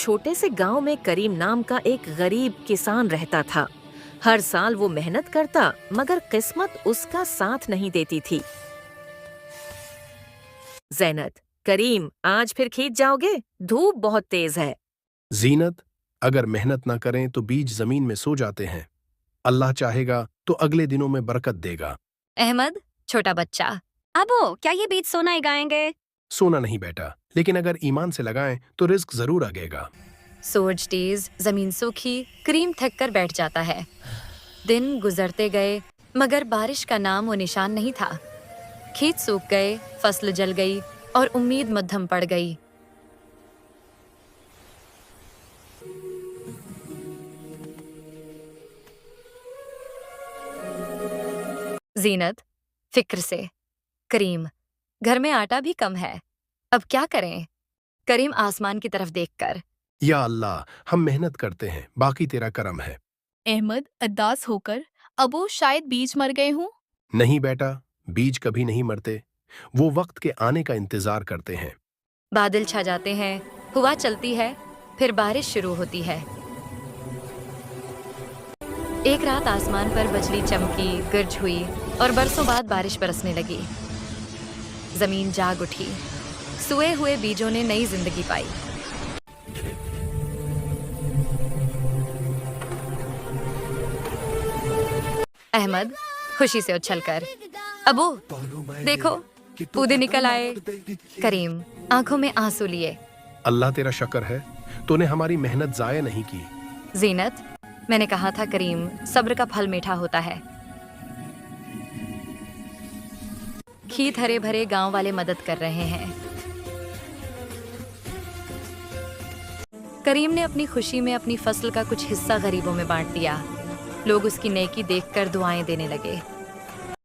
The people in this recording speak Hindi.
छोटे से गांव में करीम नाम का एक गरीब किसान रहता था। हर साल वो मेहनत करता, मगर किस्मत उसका साथ नहीं देती थी। ज़ैनत, करीम, आज फिर खेत जाओगे? धूप बहुत तेज है। जीनत, अगर मेहनत ना करें तो बीज जमीन में सो जाते हैं। अल्लाह चाहेगा तो अगले दिनों में बरकत देगा। अहमद, छोटा बच्चा, अबो क्या ये बीज सोना उगाएंगे? सोना नहीं बेटा, लेकिन अगर ईमान से लगाएं तो रिस्क जरूर आएगा। सूरज तेज, जमीन सूखी, करीम थक कर बैठ जाता है। दिन गुजरते गए, मगर बारिश का नाम वो निशान नहीं था। खेत सूख गए, फसल जल गई और उम्मीद मद्धम पड़ गई। जीनत, फिक्र से, करीम, घर में आटा भी कम है, अब क्या करें? करीम आसमान की तरफ देखकर, या अल्लाह, हम मेहनत करते हैं, बाकी तेरा करम है। अहमद अद्दास होकर, अबू शायद बीज मर गए हूँ। नहीं बेटा, बीज कभी नहीं मरते, वो वक्त के आने का इंतजार करते हैं। बादल छा जाते हैं, हवा चलती है, फिर बारिश शुरू होती है। एक रात आसमान पर बिजली चमकी, गर्ज हुई और बरसों बाद बारिश बरसने लगी। जमीन जाग उठी, सोए हुए बीजों ने नई जिंदगी पाई। अहमद खुशी से उछलकर, अबू देखो, पौधे निकल आए। करीम आंखों में आंसू लिए, अल्लाह तेरा शुक्र है, तूने हमारी मेहनत जाया नहीं की। जीनत, मैंने कहा था करीम, सब्र का फल मीठा होता है। खेत हरे भरे, गांव वाले मदद कर रहे हैं। करीम ने अपनी खुशी में अपनी फसल का कुछ हिस्सा गरीबों में बांट दिया। लोग उसकी नेकी देखकर दुआएं देने लगे।